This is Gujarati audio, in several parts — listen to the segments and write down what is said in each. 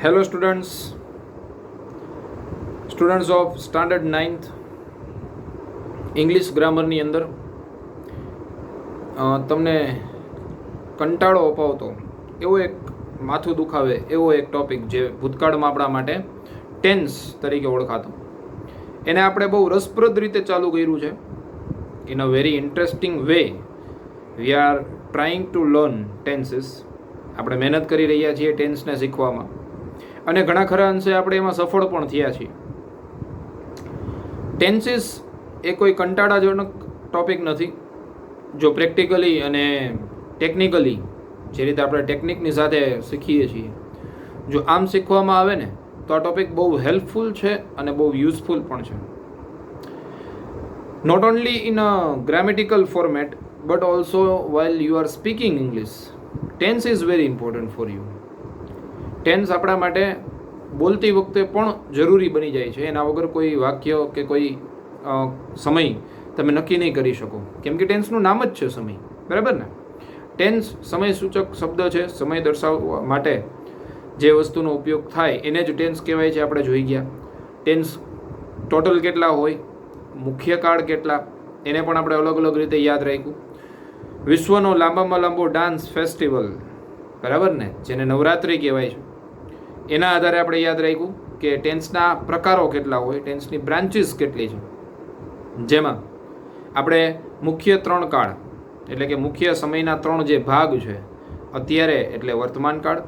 Hello students of standard 9th English ગ્રામરની અંદર તમને કંટાળો અપાવતો એવો એક માથું દુખાવે એવો એક ટોપિક જે ભૂતકાળમાં આપણા માટે ટેન્સ તરીકે ઓળખાતો, એને આપણે બહુ રસપ્રદ રીતે ચાલુ કર્યું છે. In a very interesting way we are trying to learn tenses. આપણે મહેનત કરી રહ્યા છીએ ટેન્સને શીખવામાં અને ઘણા ખરા અંશે આપણે એમાં સફળ પણ થયા છીએ. ટેન્સીસ એ કોઈ કંટાળાજનક ટોપિક નથી. જો પ્રેક્ટિકલી અને ટેકનિકલી જે રીતે આપણે ટેકનિકની સાથે શીખીએ છીએ, જો આમ શીખવામાં આવે ને તો આ ટોપિક બહુ હેલ્પફુલ છે અને બહુ યુઝફુલ પણ છે. Not only in a grammatical format but also while you are speaking English. Tense is very important for you. Tense આપણા માટે બોલતી વખતે પણ જરૂરી બની જાય છે. એના વગર કોઈ વાક્ય કે કોઈ સમય તમે નક્કી નહીં કરી શકો, કેમ કે ટેન્સનું નામ જ છે સમય, બરાબર ને? ટેન્સ સમય સૂચક શબ્દ છે. સમય દર્શાવવા માટે જે વસ્તુનો ઉપયોગ થાય એને જ ટેન્સ કહેવાય છે. આપણે જોઈ ગયા ટેન્સ ટોટલ કેટલા હોય, મુખ્ય કાળ કેટલા, એને પણ આપણે અલગ અલગ રીતે યાદ રાખ્યું. વિશ્વનો લાંબામાં લાંબો ડાન્સ ફેસ્ટિવલ, બરાબર ને, જેને નવરાત્રિ કહેવાય છે, એના આધારે આપણે યાદ રાખ્યું કે ટેન્સના પ્રકારો કેટલા હોય, ટેન્સની બ્રાન્ચીસ કેટલી છે. જેમાં આપણે મુખ્ય 3 કાળ એટલે કે મુખ્ય સમયના 3 જે ભાગ છે, અત્યારે એટલે વર્તમાન કાળ,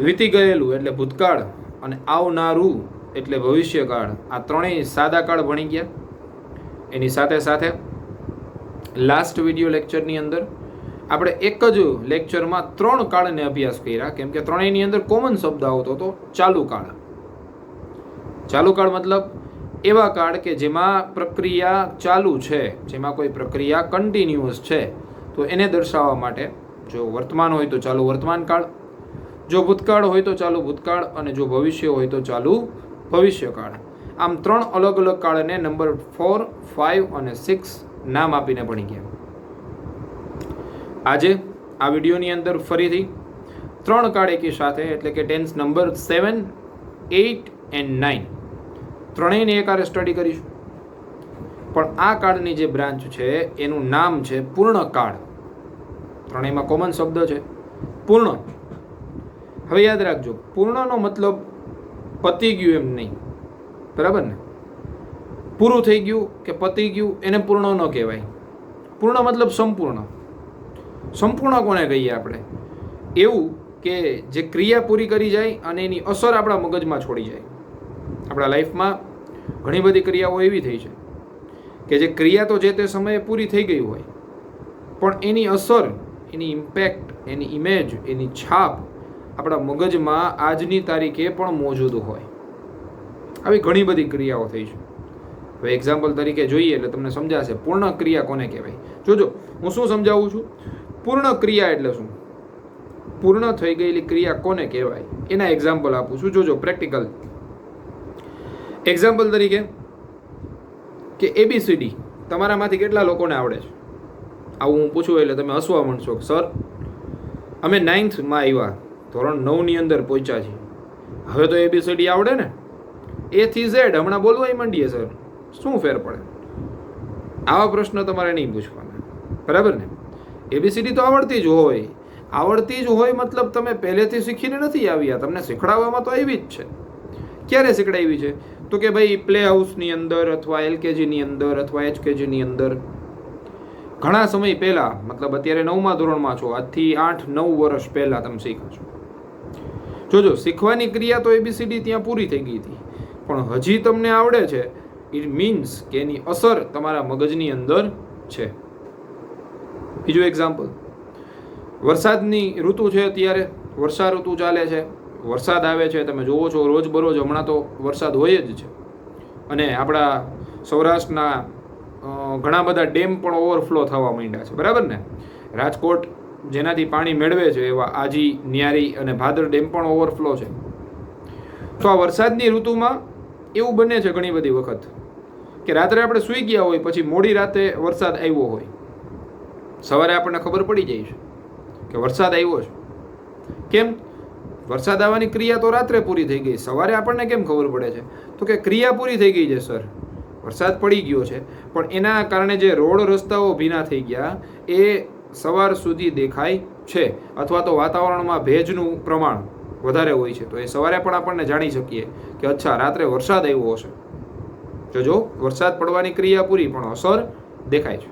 વીતી ગયેલું એટલે ભૂતકાળ અને આવનારું એટલે ભવિષ્યકાળ, આ ત્રણેય સાદા કાળ ભણી ગયા. એની સાથે સાથે લાસ્ટ વિડીયો લેક્ચરની અંદર આપણે એક જ લેક્ચરમાં 3 કાળને અભ્યાસ કર્યા, કેમ કે ત્રણેયની અંદર કોમન શબ્દ આવતો હતો ચાલુ કાળ. ચાલુ કાળ મતલબ એવા કાળ કે જેમાં પ્રક્રિયા ચાલુ છે, જેમાં કોઈ પ્રક્રિયા કન્ટિન્યુઅસ છે, તો એને દર્શાવવા માટે જો વર્તમાન હોય તો ચાલુ વર્તમાન કાળ, જો ભૂતકાળ હોય તો ચાલુ ભૂતકાળ, અને જો ભવિષ્ય હોય તો ચાલુ ભવિષ્યકાળ. આમ 3 અલગ અલગ કાળને નંબર 4, 5 અને 6 નામ આપીને ભણી ગયા. આજે આ વિડીયોની અંદર ફરીથી 3 કાળ એકી સાથે એટલે કે ટેન્સ નંબર 7, 8 એન્ડ 9 ત્રણેયને એકારે સ્ટડી કરીશું. પણ આ કાળની જે બ્રાન્ચ છે એનું નામ છે પૂર્ણકાળ. ત્રણેયમાં કોમન શબ્દ છે પૂર્ણ. હવે યાદ રાખજો, પૂર્ણનો મતલબ પતી ગયું એમ નહીં, બરાબર ને? પૂરું થઈ ગયું કે પતી ગયું એને પૂર્ણ ન કહેવાય. પૂર્ણ મતલબ સંપૂર્ણ. સંપૂર્ણ કોને કહીએ આપણે? એવું કે જે ક્રિયા પૂરી કરી જાય અને એની અસર આપણા મગજમાં છોડી જાય. આપણા લાઈફમાં ઘણી બધી ક્રિયાઓ એવી થઈ છે કે જે ક્રિયા તો જે તે સમયે પૂરી થઈ ગઈ હોય, પણ એની અસર, એની ઇમ્પેક્ટ, એની ઇમેજ, એની છાપ આપણા મગજમાં આજની તારીખે પણ મોજૂદ હોય. આવી ઘણી બધી ક્રિયાઓ થઈ છે. હવે એક્ઝામ્પલ તરીકે જોઈએ એટલે તમને સમજાશે પૂર્ણ ક્રિયા કોને કહેવાય. જોજો હું શું સમજાવું છું. પૂર્ણ ક્રિયા એટલે શું, પૂર્ણ થઈ ગયેલી ક્રિયા કોને કહેવાય એના એક્ઝામ્પલ આપું છું. જોજો પ્રેક્ટિકલ એક્ઝામ્પલ તરીકે કે ABCD તમારામાંથી કેટલા લોકોને આવડે છે? આવું હું પૂછું એટલે તમે હસવા માંડશો, સર અમે 9thમાં આવ્યા, ધોરણ 9ની અંદર પહોંચ્યા છીએ, હવે તો ABCD આવડે ને, A થી Z હમણાં બોલવાય માંડીએ સર, શું ફેર પડે? આવા પ્રશ્ન તમારે નહીં પૂછવાના, બરાબર ને? ABCD તો આવડતી જ હોય. આવડતી જ હોય મતલબ તમે પહેલેથી શીખીને નથી આવ્યા, તમને શીખડાવવામાં તો આવી જ છે. ક્યારે શીખડાવી છે? તો કે ભાઈ પ્લે હાઉસની અંદર અથવા LKGની અંદર અથવા HKGની અંદર ઘણા સમય પહેલાં, મતલબ અત્યારે 9મા ધોરણમાં છો, આજથી 8-9 વર્ષ પહેલાં તમે શીખો છો. જોજો શીખવાની ક્રિયા તો ABCD ત્યાં પૂરી થઈ ગઈ હતી, પણ હજી તમને આવડે છે. ઇટ મીન્સ કે એની અસર તમારા મગજની અંદર છે. બીજું એક્ઝામ્પલ, વરસાદની ઋતુ છે, અત્યારે વર્ષા ઋતુ ચાલે છે, વરસાદ આવે છે, તમે જોવો છો રોજબરોજ હમણાં તો વરસાદ હોય જ છે. અને આપણા સૌરાષ્ટ્રના ઘણા બધા ડેમ પણ ઓવરફ્લો થવા માંડ્યા છે, બરાબર ને? રાજકોટ જેનાથી પાણી મેળવે છે એવા આજી, ન્યારી અને ભાદર ડેમ પણ ઓવરફ્લો છે. તો આ વરસાદની ઋતુમાં એવું બને છે ઘણી બધી વખત કે રાત્રે આપણે સૂઈ ગયા હોય, પછી મોડી રાતે વરસાદ આવ્યો હોય, સવારે આપણને ખબર પડી જાય છે કે વરસાદ આવ્યો છે. કેમ? વરસાદ આવવાની ક્રિયા તો રાત્રે પૂરી થઈ ગઈ, સવારે આપણને કેમ ખબર પડે છે? તો કે ક્રિયા પૂરી થઈ ગઈ છે સર, વરસાદ પડી ગયો છે, પણ એના કારણે જે રોડ રસ્તાઓ ભીના થઈ ગયા એ સવાર સુધી દેખાય છે, અથવા તો વાતાવરણમાં ભેજનું પ્રમાણ વધારે હોય છે, તો એ સવારે પણ આપણને જાણી શકીએ કે અચ્છા રાત્રે વરસાદ આવ્યો હશે. જો વરસાદ પડવાની ક્રિયા પૂરી પણ અસર દેખાય છે.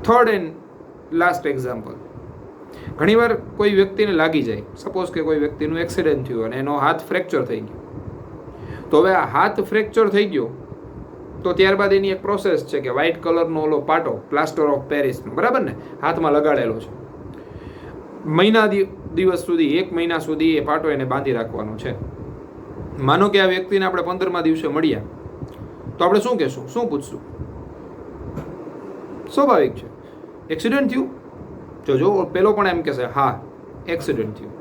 થર્ડ એન્ડ લાસ્ટ એક્ઝામ્પલ, ઘણીવાર કોઈ વ્યક્તિને લાગી જાય, સપોઝ કે કોઈ વ્યક્તિનું એક્સિડન્ટ થયું અને એનો હાથ ફ્રેક્ચર થઈ ગયો. તો હવે આ હાથ ફ્રેક્ચર થઈ ગયો તો ત્યારબાદ એની એક પ્રોસેસ છે કે વ્હાઇટ કલરનો ઓલો પાટો પ્લાસ્ટર ઓફ પેરિસનો, બરાબર ને, હાથમાં લગાડેલો છે. દિવસ સુધી, 1 મહિના સુધી એ પાટો એને બાંધી રાખવાનો છે. માનો કે આ વ્યક્તિને આપણે 15મા દિવસે મળ્યા તો આપણે શું કહેશું, શું પૂછશું? સ્વાભાવિક છે, એક્સિડન્ટ થયું? જો પેલો પણ એમ કહેશે હા એક્સિડન્ટ થયું.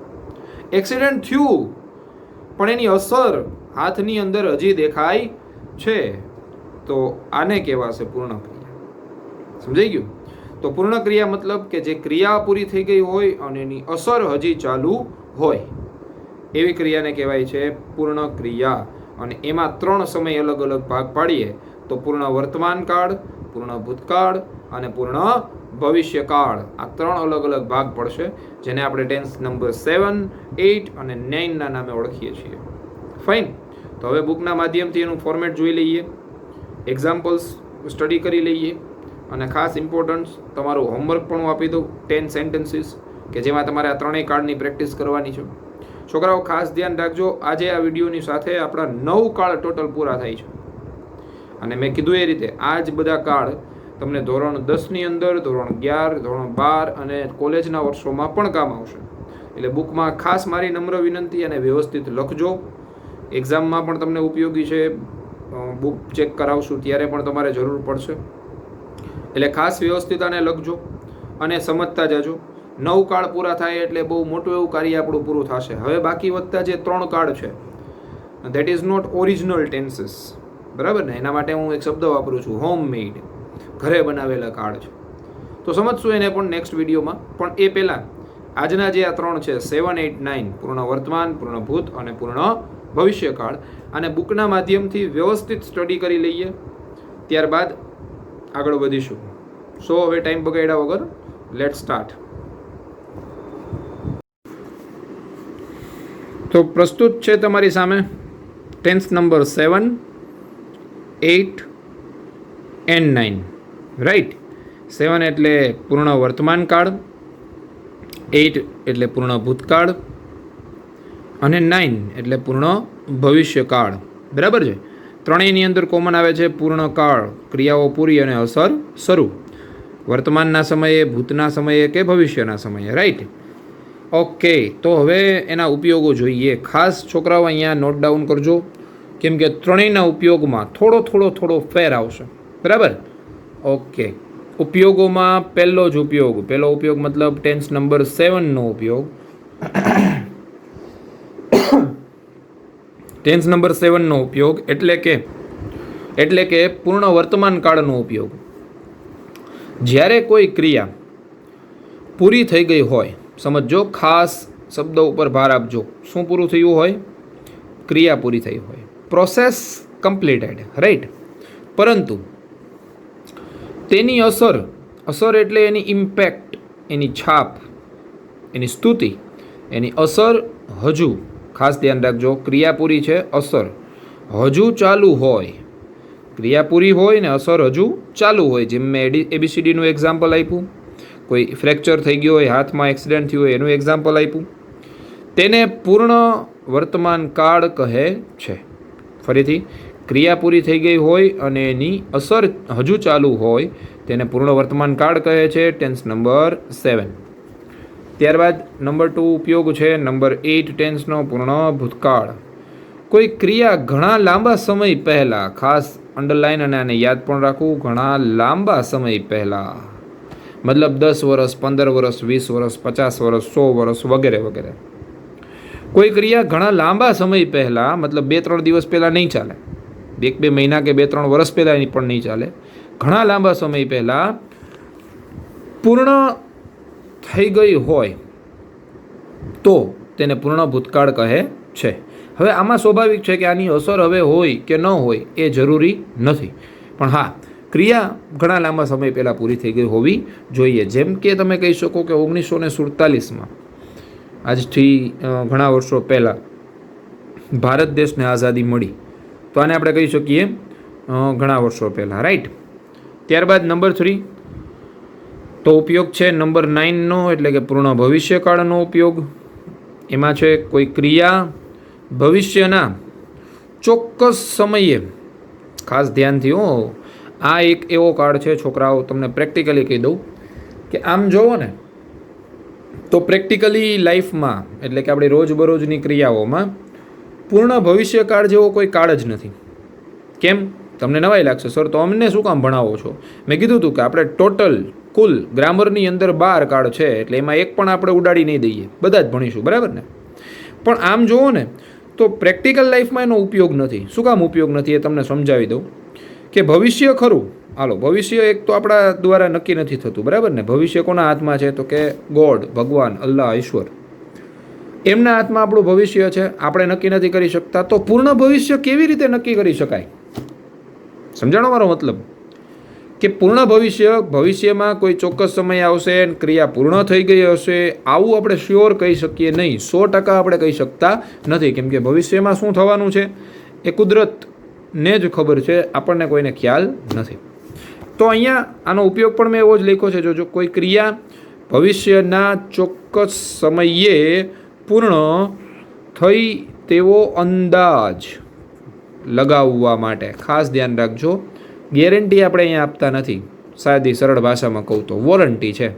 એક્સિડન્ટ થયું પણ એની અસર હાથની અંદર હજી દેખાય છે, તો આને કહેવાશે પૂર્ણ ક્રિયા. સમજાઈ ગયું? તો પૂર્ણ ક્રિયા મતલબ કે જે ક્રિયા પૂરી થઈ ગઈ હોય અને એની અસર હજી ચાલુ હોય એવી ક્રિયાને કહેવાય છે પૂર્ણ ક્રિયા. અને એમાં 3 સમય અલગ અલગ ભાગ પાડીએ તો પૂર્ણ વર્તમાન કાળ, પૂર્ણ ભૂતકાળ અને પૂર્ણ ભવિષ્યકાળ, આ 3 અલગ અલગ ભાગ પડશે, જેને આપણે ટેન્સ નંબર 7, 8 અને 9 ના નામે ઓળખીએ છીએ. ફાઇન. તો હવે બુકના માધ્યમથી એનું ફોર્મેટ જોઈ લઈએ, એક્ઝામ્પલ્સ સ્ટડી કરી લઈએ, અને ખાસ ઇમ્પોર્ટન્સ તમારું હોમવર્ક પણ હું આપી દઉં, 10 સેન્ટેન્સીસ કે જેમાં તમારે આ 3 કાર્ડની પ્રેક્ટિસ કરવાની છે. છોકરાઓ ખાસ ધ્યાન રાખજો, આજે આ વિડીયોની સાથે આપણા 9 કાર્ડ ટોટલ પૂરા થાય છે. અને મેં કીધું એ રીતે આ જ બધા કાર્ડ તમને ધોરણ 10ની અંદર, ધોરણ 11, ધોરણ 12 અને કોલેજના વર્ષોમાં પણ કામ આવશે. એટલે બુકમાં ખાસ મારી નમ્ર વિનંતી, અને વ્યવસ્થિત લખજો. એક્ઝામમાં પણ તમને ઉપયોગી છે, બુક ચેક કરાવશું ત્યારે પણ તમારે જરૂર પડશે. એટલે ખાસ વ્યવસ્થિત આને લખજો અને સમજતા જજો. 9 કાર્ડ પૂરા થાય એટલે બહુ મોટું એવું કાર્ય આપણું પૂરું થશે. હવે બાકી વધતા જે 3 કાર્ડ છે, that is not original tenses, બરાબર ને? એના માટે હું એક શબ્દ વાપરું છું, હોમ મેડ, ઘરે બનાવેલા કાર્ડ છે. તો સમજશું એને પણ નેક્સ્ટ વિડીયોમાં. પણ એ પહેલાં આજના જે આ 3 છે 7, 8, 9, પૂર્ણ વર્તમાન, પૂર્ણ ભૂત અને પૂર્ણ ભવિષ્યકાળ, અને બુકના માધ્યમથી વ્યવસ્થિત સ્ટડી કરી લઈએ, ત્યારબાદ આગળ વધીશું. સો હવે ટાઈમ બગાડ્યા વગર લેટ સ્ટાર્ટ. તો પ્રસ્તુત છે તમારી સામે ટેન્સ નંબર 7, 8 એન્ડ 9, રાઈટ? 7 એટલે પૂર્ણ વર્તમાન કાળ, 8 એટલે પૂર્ણ ભૂતકાળ અને 9 એટલે પૂર્ણ ભવિષ્યકાળ, બરાબર છે? ત્રણેયની અંદર કોમન આવે છે પૂર્ણ કાળ, ક્રિયાઓ પૂરી અને અસર શરૂ, વર્તમાનના સમયે, ભૂતના સમયે કે ભવિષ્યના સમયે, રાઈટ? ઓકે, તો હવે એના ઉપયોગો જોઈએ. ખાસ છોકરાઓ અહીંયા નોટ ડાઉન કરજો, કેમ કે ત્રણેયના ઉપયોગમાં થોડો ફેર આવશે, બરાબર? ઓકે, ઉપયોગોમાં પહેલો ઉપયોગ મતલબ ટેન્સ નંબર 7નો ઉપયોગ. ટેન્સ નંબર 7નો ઉપયોગ એટલે કે પૂર્ણ વર્તમાન કાળનો ઉપયોગ. જ્યારે કોઈ ક્રિયા પૂરી થઈ ગઈ હોય, સમજો, ખાસ શબ્દો ઉપર ભાર આપજો. શું પૂરું થયું હોય? ક્રિયા પૂરી થઈ હોય, પ્રોસેસ કમ્પ્લીટેડ, રાઈટ? પરંતુ તેની અસર એટલે એની ઇમ્પેક્ટ, એની છાપ, એની સ્તુતિ, એની અસર હજુ, ખાસ ધ્યાન રાખજો, ક્રિયા પૂરી છે, અસર હજુ ચાલુ હોય. ક્રિયા પૂરી હોય ને અસર હજુ ચાલુ હોય. જેમ મેં ABCDનું એક્ઝામ્પલ આપ્યું, કોઈ ફ્રેક્ચર થઈ ગયો હોય, હાથમાં એક્સિડન્ટ થયું હોય, એનું એક્ઝામ્પલ આપ્યું. તેને પૂર્ણ વર્તમાન કાળ કહે છે. ફરીથી, ક્રિયા પૂરી થઈ ગઈ હોય અને એની અસર હજુ ચાલુ હોય તેને પૂર્ણ વર્તમાન કાળ કહે છે, ટેન્સ નંબર 7. ત્યારબાદ નંબર 2 ઉપયોગ છે નંબર 8 ટેન્સનો, પૂર્ણ ભૂતકાળ. કોઈ ક્રિયા ઘણા લાંબા સમય પહેલાં, ખાસ અંડરલાઇન અને આને યાદ પણ રાખવું, ઘણા લાંબા સમય પહેલાં, મતલબ 10 વર્ષ, 15 વર્ષ, 20 વર્ષ, 50 વર્ષ, 100 વર્ષ વગેરે વગેરે. કોઈ ક્રિયા ઘણા લાંબા સમય પહેલાં, મતલબ 2-3 દિવસ પહેલાં નહીં ચાલે, 1-2 મહિના કે 2-3 વર્ષ પહેલાં પણ નહીં ચાલે, ઘણા લાંબા સમય પહેલાં પૂર્ણ થઈ ગઈ હોય તો તેને પૂર્ણ ભૂતકાળ કહે છે. હવે આમાં સ્વાભાવિક છે કે આની અસર હવે હોય કે ન હોય એ જરૂરી નથી, પણ હા, ક્રિયા ઘણા લાંબા સમય પહેલાં પૂરી થઈ ગઈ હોવી જોઈએ. જેમ કે તમે કહી શકો કે 1947માં, આજથી ઘણા વર્ષો પહેલાં ભારત દેશને આઝાદી મળી, તો આને આપણે કહી શકીએ ઘણા વર્ષો પહેલાં, રાઈટ. ત્યારબાદ નંબર 3 તો ઉપયોગ છે નંબર 9નો, એટલે કે પૂર્ણ ભવિષ્યકાળનો ઉપયોગ. એમાં છે કોઈ ક્રિયા ભવિષ્યના ચોક્કસ સમયે, ખાસ ધ્યાનથી આ એક એવો કાર્ડ છે છોકરાઓ, તમને પ્રેક્ટિકલી કહી દઉં કે આમ જોવો ને તો પ્રેક્ટિકલી લાઈફમાં, એટલે કે આપણી રોજબરોજની ક્રિયાઓમાં પૂર્ણ ભવિષ્યકાળ જેવો કોઈ કાળ જ નથી. કેમ? તમને નવાઈ લાગશે, સર તો અમને શું કામ ભણાવો છો? મેં કીધું હતું કે આપણે ટોટલ કુલ ગ્રામરની અંદર 12 કાર્ડ છે, એટલે એમાં એક પણ આપણે ઉડાડી નહીં દઈએ, બધા જ ભણીશું, બરાબર ને? પણ આમ જુઓ ને તો પ્રેક્ટિકલ લાઈફમાં એનો ઉપયોગ નથી. શું કામ ઉપયોગ નથી એ તમને સમજાવી દઉં કે ભવિષ્ય ખરું, હાલો, ભવિષ્ય એક તો આપણા દ્વારા નક્કી નથી થતું, બરાબર ને? ભવિષ્ય કોના હાથમાં છે? તો કે ગોડ, ભગવાન, અલ્લાહ, ઈશ્વર, એમના હાથમાં આપણું ભવિષ્ય છે, આપણે નક્કી નથી કરી શકતા. તો પૂર્ણ ભવિષ્ય કેવી રીતે નક્કી કરી શકાય? સમજાણો મારો મતલબ? કે પૂર્ણ ભવિષ્યમાં કોઈ ચોક્કસ સમય આવશે, ક્રિયા પૂર્ણ થઈ ગઈ હશે, આવું આપણે શ્યોર કહી શકીએ નહીં, 100% આપણે કહી શકતા નથી. કેમ કે ભવિષ્યમાં શું થવાનું છે એ કુદરતને જ ખબર છે, આપણને કોઈને ખ્યાલ નથી. તો અહીંયા આનો ઉપયોગ પણ મેં એવો જ લખ્યો છે. જો કોઈ ક્રિયા ભવિષ્યના ચોક્કસ સમયે પૂર્ણ થઈ તેવો અંદાજ લગાવવા માટે, ખાસ ધ્યાન રાખજો, ગેરંટી આપણે અહીંયા આપતા નથી, સાદી સરળ ભાષામાં કહું તો વોરંટી છે.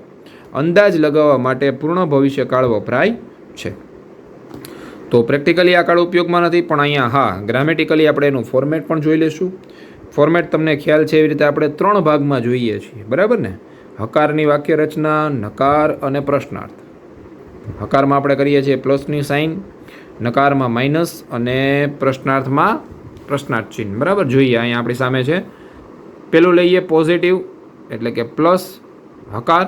અંદાજ લગાવવા માટે પૂર્ણ ભવિષ્યકાળ વપરાય છે. તો પ્રેક્ટિકલી આ કાળ ઉપયોગમાં નથી, પણ અહીંયા હા, ગ્રામેટિકલી આપણે એનું ફોર્મેટ પણ જોઈ લઈશું. ફોર્મેટ તમને ખ્યાલ છે એવી રીતે આપણે 3 ભાગમાં જોઈએ છીએ, બરાબર ને? હકારની વાક્ય રચના, નકાર અને પ્રશ્નાર્થ. હકારમાં આપણે કરીએ છીએ પ્લસની સાઇન, નકારમાં માઇનસ અને પ્રશ્નાર્થમાં પ્રશ્નાર્થ ચિહ્ન, બરાબર? જોઈએ અહીંયા આપણી સામે છે. પેલું લઈએ પોઝિટિવ, એટલે કે પ્લસ હકાર.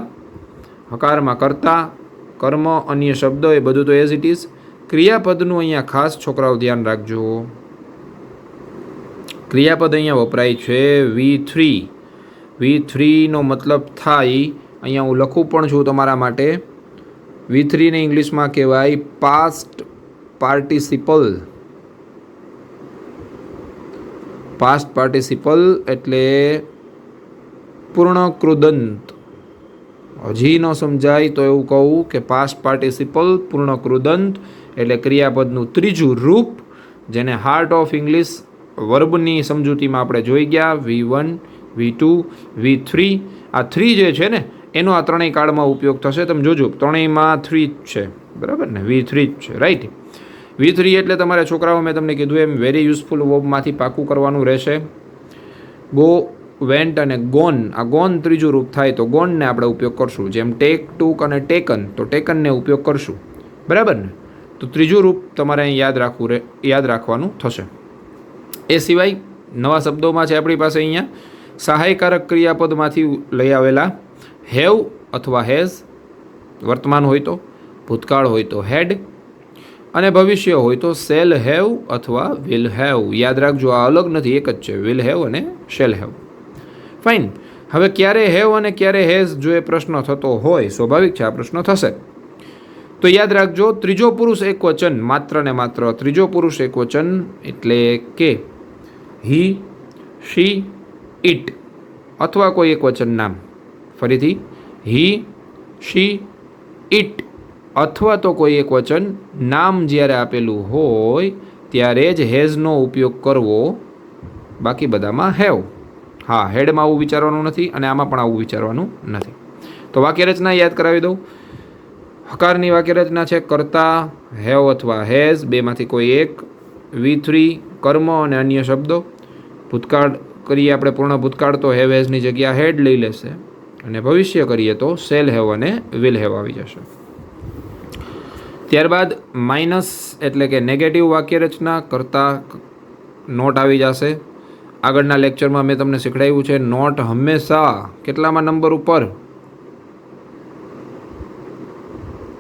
હકારમાં કર્તા, કર્મ, અન્ય શબ્દો, એ બધું તો એઝ ઇટ ઇઝ. ક્રિયાપદનું અહીંયા ખાસ છોકરાઓ ધ્યાન રાખજો. ક્રિયાપદ અહીંયા વપરાય છે V3. V3નો મતલબ થાય, અહીંયા હું લખું પણ છું તમારા માટે, V3 ને ઇંગ્લિશમાં કહેવાય પાસ્ટ પાર્ટિસિપલ. પાસ્ટ પાર્ટિસિપલ એટલે પૂર્ણ કૃદંત. હજી ન સમજાય તો એવું કહું કે પાસ્ટ પાર્ટિસિપલ પૂર્ણ કૃદંત એટલે ક્રિયાપદનું ત્રીજું રૂપ, જેને હાર્ટ ઓફ ઇંગ્લિશ વર્બની સમજૂતીમાં આપણે જોઈ ગયા. V1, V2, V3, આ 3 જે છે ને એનો આ ત્રણેય કાળમાં ઉપયોગ થશે. તમે જોજો ત્રણેયમાં 3 જ છે, બરાબર ને? V3 જ છે, રાઈટ. V3 એટલે તમારે છોકરાઓ, મેં તમને કીધું એમ, વેરી યુઝફુલ વર્બમાંથી પાકું કરવાનું રહેશે. ગો, વેન્ટ અને ગોન, આ ગોન ત્રીજું રૂપ થાય તો ગોનને આપણે ઉપયોગ કરશું. જેમ ટેક, ટુક અને ટેકન, તો ટેકનને ઉપયોગ કરશું, બરાબર ને? તો ત્રીજું રૂપ તમારે અહીં યાદ રાખવાનું થશે. એ સિવાય નવા શબ્દોમાં છે આપણી પાસે અહીંયા સહાયકારક ક્રિયાપદમાંથી લઈ આવેલા હેવ અથવા હેઝ, વર્તમાન હોય તો, ભૂતકાળ હોય તો હેડ, અને ભવિષ્ય હોય તો શેલ હેવ અથવા વિલ હેવ. યાદ રાખજો, આ અલગ નથી, એક જ છે, વિલ હેવ અને શેલ હેવ. ફાઇન. હવે ક્યારે હેવ અને ક્યારે હેઝ જો એ પ્રશ્ન થતો હોય, સ્વાભાવિક છે આ પ્રશ્ન થશે, તો યાદ રાખજો ત્રીજો પુરુષ એકવચન, માત્ર ને માત્ર ત્રીજો પુરુષ એકવચન, એટલે કે હી, શી, ઇટ અથવા કોઈ એકવચન નામ. ફરીથી, હી, શી, ઇટ અથવા તો કોઈ એકવચન નામ જ્યારે આપેલું હોય ત્યારે જ હેઝનો ઉપયોગ કરવો, બાકી બધામાં હેવ. હા, હેડમાં આવું વિચારવાનું નથી અને આમાં પણ આવું વિચારવાનું નથી. તો વાક્યરચના યાદ કરાવી દઉં. હકારની વાક્યરચના છે કર્તા, હેવ અથવા હેઝ, બેમાંથી કોઈ એક. V3 કર્મ અને અન્ય શબ્દો. ભૂતકાળ કરીએ આપણે પૂર્ણ ભૂતકાળ તો હેવ હેઝની જગ્યા હેડ લઈ લેશે, અને ભવિષ્ય કરીએ તો શેલ હેવ અને વિલ હેવ આવી જશે. ત્યારબાદ માઇનસ એટલે કે નેગેટિવ વાક્યરચના કરતાં નોટ આવી જશે. આગળના લેક્ચરમાં મેં તમને શીખવાડ્યું છે નોટ હંમેશા કેટલામાં નંબર ઉપર?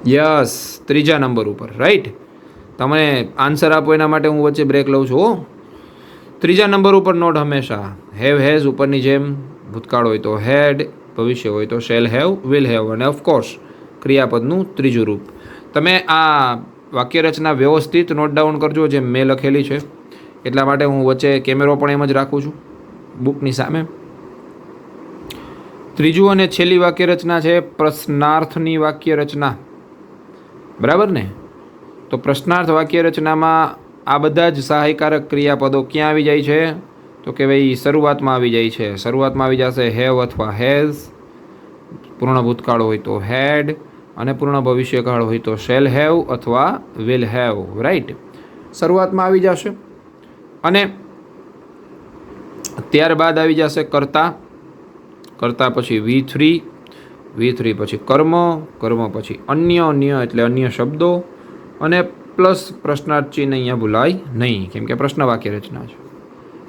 યસ, ત્રીજા નંબર ઉપર, રાઈટ. તમે આન્સર આપો એના માટે હું વચ્ચે બ્રેક લઉં છું. ત્રીજા નંબર ઉપર નોટ હંમેશા હેવ હેઝ ઉપરની જેમ, ભૂતકાળ હોય તો હેડ, ભવિષ્ય હોય તો શેલ હેવ, વિલ હેવ, અને ઓફકોર્સ ક્રિયાપદનું ત્રીજું રૂપ. તમે આ વાક્યરચના વ્યવસ્થિત નોટ ડાઉન કરજો જેમ મેં લખેલી છે. એટલા માટે હું વચ્ચે કેમેરો પણ એમ જ રાખું છું બુકની સામે. ત્રીજું અને છેલ્લી વાક્યરચના છે પ્રશ્નાર્થની વાક્યરચના. બરાબર ને? તો પ્રશ્નાર્થ વાક્યરચનામાં આ બધા જ સહાયકારક ક્રિયાપદો ક્યાં આવી જાય છે? તો કે ભાઈ શરૂઆતમાં આવી જાય છે. શરૂઆતમાં આવી જશે હેવ અથવા હેઝ, પૂર્ણ ભૂતકાળ હોય તો હેડ, અને પૂર્ણ ભવિષ્યકાળ હોય તો શેલ હેવ અથવા વિલ હેવ, રાઈટ. શરૂઆતમાં આવી જશે. અને ત્યારબાદ આવી જશે કર્તા, કર્તા પછી V3, V3 પછી કર્મ, કર્મ પછી અન્ય, અન્ય એટલે અન્ય શબ્દો, અને પ્લસ પ્રશ્નાર્થ ચિહ્ન અહીંયા ભૂલાય નહીં કેમ કે પ્રશ્ન વાક્ય રચના છે.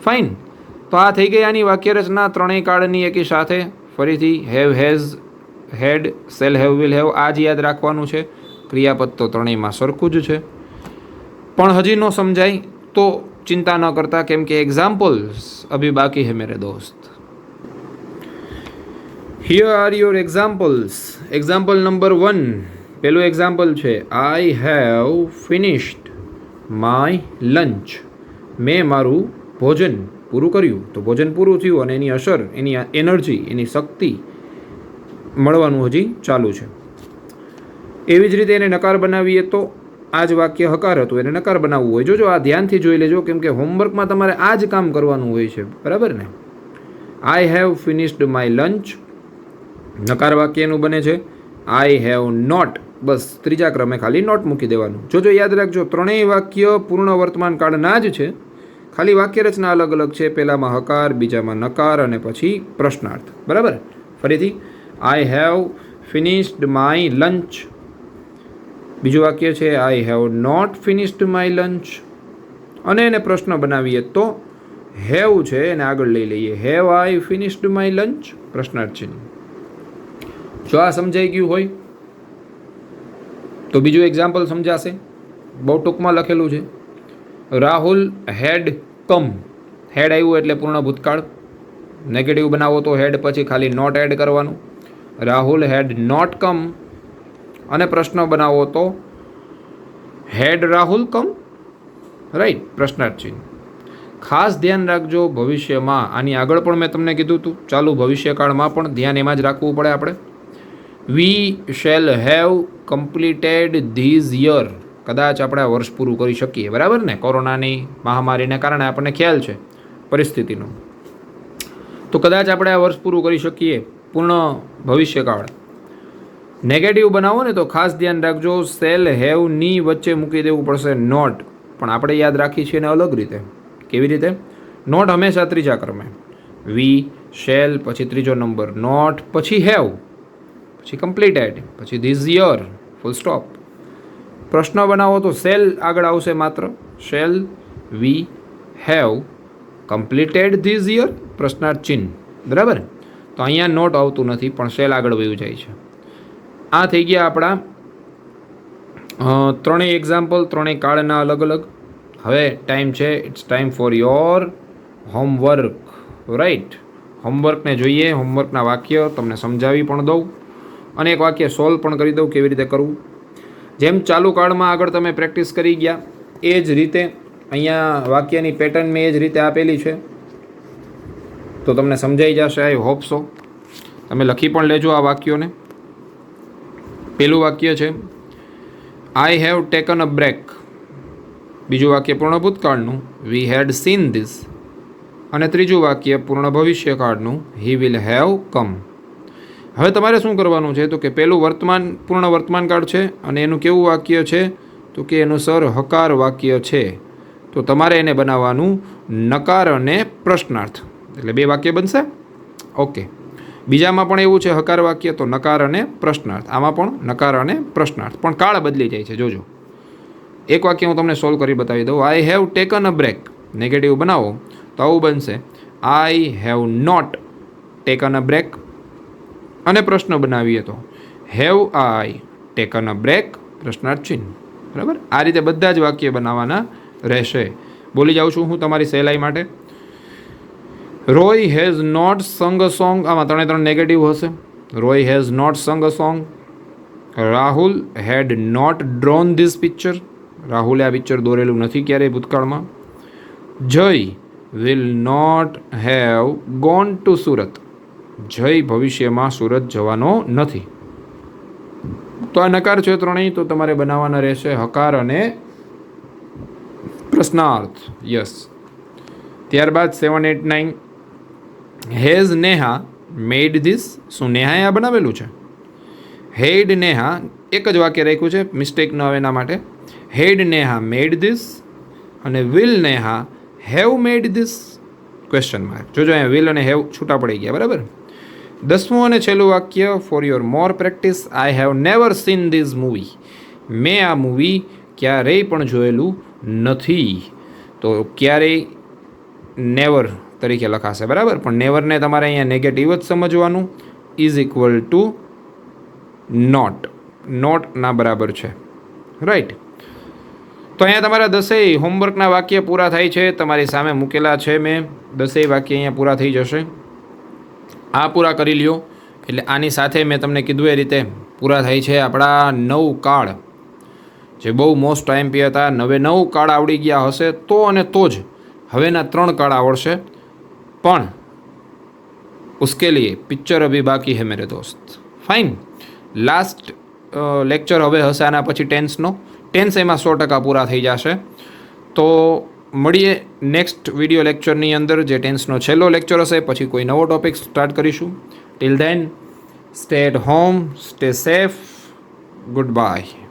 ફાઇન. તો આ થઈ ગઈ આની વાક્ય રચના ત્રણેય કાળની એકી સાથે. ફરીથી have has had shall have will have આ જ યાદ રાખવાનું છે. ક્રિયાપદ તો ત્રણેયમાં સરખું જ છે. પણ હજી ન સમજાય તો ચિંતા ન કરતા કેમ કે એક્ઝામ્પલ્સ અભી બાકી હે મેરે દોસ્ત. Here are your examples. Example number 1. પહેલું એક્ઝામ્પલ છે I have finished my lunch. મેં મારું ભોજન પૂરું કર્યું. તો ભોજન પૂરું થયું અને એની અસર, એની એનર્જી, એની શક્તિ મળવાનું હજી ચાલુ છે. એવી જ રીતે એને નકાર બનાવીએ તો આ જ વાક્ય હકાર હતું, એને નકાર બનાવવું હોય. જોજો આ ધ્યાનથી જોઈ લેજો કેમ કે હોમવર્કમાં તમારે આ જ કામ કરવાનું હોય છે. બરાબર ને? I have finished my lunch, નકાર વાક્યનું બને છે આઈ હેવ નોટ. બસ ત્રીજા ક્રમે ખાલી નોટ મૂકી દેવાનું. જોજો યાદ રાખજો ત્રણેય વાક્ય પૂર્ણ વર્તમાન કાળના જ છે, ખાલી વાક્ય રચના અલગ અલગ છે. પહેલામાં હકાર, બીજામાં નકાર અને પછી પ્રશ્નાર્થ. બરાબર? ફરીથી I have finished my lunch. બીજું વાક્ય છે I have not finished my lunch. અને એને પ્રશ્ન બનાવીએ તો હેવ છે એને આગળ લઈ લઈએ. Have I finished my lunch? પ્રશ્નાર્થ છે. જો આ સમજાઈ ગયું હોય તો બીજું એક્ઝામ્પલ સમજાશે. બહુ ટૂંકમાં લખેલું છે. રાહુલ હેડ કમ. હેડ આવ્યું એટલે પૂર્ણ ભૂતકાળ. નેગેટિવ બનાવો તો હેડ પછી ખાલી નોટ એડ કરવાનું. Rahul had not come. અને પ્રશ્ન બનાવો તો હેડ રાહુલ કમ? રાઈટ, પ્રશ્નાર્થ ચિહ્ન. ખાસ ધ્યાન રાખજો ભવિષ્યમાં. આની આગળ પણ મેં તમને કીધું હતું, ચાલુ ભવિષ્યકાળમાં પણ ધ્યાન એમાં જ રાખવું પડે આપણે. We shall have completed this year. કદાચ આપણે આ વર્ષ પૂરું કરી શકીએ. બરાબર ને? કોરોનાની મહામારીને કારણે આપણને ખ્યાલ છે પરિસ્થિતિનો. તો કદાચ આપણે આ વર્ષ પૂરું કરી શકીએ. પૂર્ણ ભવિષ્યકાળ. નેગેટિવ બનાવો ને તો ખાસ ધ્યાન રાખજો શેલ હેવની વચ્ચે મૂકી દેવું પડશે નોટ. પણ આપણે યાદ રાખીએ છીએ એને અલગ રીતે. કેવી રીતે? નોટ હંમેશા ત્રીજા ક્રમે. વી શેલ પછી ત્રીજો નંબર નોટ પછી હેવ પછી કમ્પ્લીટેડ પછી ધીઝ યર ફૂલ સ્ટોપ. પ્રશ્ન બનાવો તો શેલ આગળ આવશે માત્ર. Shall we have completed this year? પ્રશ્નાર્થ ચિહ્ન. બરાબર? તો અહીંયા નોટ આવતું નથી પણ શેલ આગળ વયું જાય છે. આ થઈ ગયા આપણા ત્રણેય એક્ઝામ્પલ, ત્રણેય કાળના અલગ અલગ. હવે ટાઈમ છે, it's time for your homework. Right? હોમવર્કને જોઈએ. હોમવર્કના વાક્ય તમને સમજાવી પણ દઉં અને એક વાક્ય સોલ્વ પણ કરી દઉં કેવી રીતે કરવું. જેમ ચાલુ કાળમાં આગળ તમે પ્રેક્ટિસ કરી ગયા એ જ રીતે અહીંયા વાક્યની પેટર્ન મેં એ જ રીતે આપેલી છે. તો તમને સમજાઈ જશે. I hope so. તમે લખી પણ લેજો આ વાક્યોને. પહેલું વાક્ય છે I have taken a break. બીજું વાક્ય પૂર્ણ ભૂતકાળનું વી હેડ સીન ધીસ. અને ત્રીજું વાક્ય પૂર્ણ ભવિષ્યકાળનું હી વિલ હેવ કમ. હવે તમારે શું કરવાનું છે તો કે પહેલું પૂર્ણ વર્તમાનકાળ છે અને એનું કેવું વાક્ય છે તો કે એનું સર હકાર વાક્ય છે. તો તમારે એને બનાવવાનું નકાર અને પ્રશ્નાર્થ. એટલે બે વાક્ય બનશે. ઓકે. બીજામાં પણ એવું છે હકાર વાક્ય, તો નકાર અને પ્રશ્નાર્થ. આમાં પણ નકાર અને પ્રશ્નાર્થ, પણ કાળ બદલી જાય છે. જોજો એક વાક્ય હું તમને સોલ્વ કરી બતાવી દઉં. I have taken a break. Negative બનાવો તો આવું બનશે I have not taken a break. અને પ્રશ્ન બનાવીએ તો have I taken a break, પ્રશ્નાર્થ ચિહ્ન. બરાબર, આ રીતે બધા જ વાક્ય બનાવવાના રહેશે. બોલી જાઉં છું હું તમારી સહેલાઈ માટે. Roy has not sung a song, આમાં 3 નેગેટિવ હશે. Roy has not sung a song. Rahul had not drawn this picture, રાહુલે આ પિક્ચર દોરેલું નથી ક્યારેય ભૂતકાળમાં. Jay will not have gone to Surat, Jay ભવિષ્યમાં સુરત જવાનો નથી. તો આ નકાર છે ત્રણેય, તો તમારે બનાવવાના રહેશે હકાર અને પ્રશ્નાર્થ. યસ. ત્યારબાદ 7, 8, 9. હેઝ નેહા મેડ ધીસ, શું નેહાએ આ બનાવેલું છે? હેડ નેહા એક જ વાક્ય રાખ્યું છે, મિસ્ટેક ન આવે એના માટે. હેડ નેહા મેડ ધીસ અને will Neha have made this, question mark. જોજો અહીંયા વિલ અને હેવ છૂટા પડી ગયા. બરાબર. 10મું અને છેલ્લું વાક્ય, for your more practice. I have never scene this movie, મેં આ મૂવી ક્યારેય પણ જોયેલું નથી. તો ક્યારેય નેવર તરીકે લખાશે. બરાબર, પણ નેવરને તમારે અહીંયા નેગેટિવ જ સમજવાનું. ઇઝ ઇક્વલ ટુ નોટ, નોટના બરાબર છે. રાઈટ. તો અહીંયા તમારા 10 હોમવર્કના વાક્ય પૂરા થાય છે. તમારી સામે મૂકેલા છે મેં 10 વાક્ય, અહીંયા પૂરા થઈ જશે. આ પૂરા કરી લ્યો એટલે આની સાથે મેં તમને કીધું એ રીતે પૂરા થાય છે આપણા 9 કાર્ડ, જે બહુ મોસ્ટ આઈએમપી હતા. 9 કાર્ડ આવડી ગયા હશે તો અને તો જ હવેના 3 કાર્ડ આવડશે. પણ उसके लिए पिक्चर अभी बाकी है मेरे दोस्त. फाइन. लास्ट લેક્ચર હવે હશે આના પછી ટેન્સનો. ટેન્સ એમાં 100% પૂરા થઈ જશે. તો મળીએ નેક્સ્ટ વિડીયો લેક્ચરની અંદર, જે ટેન્સનો છેલ્લો લેક્ચર હશે. પછી કોઈ નવો ટોપિક સ્ટાર્ટ કરીશું. Till then stay at home, stay safe, good by.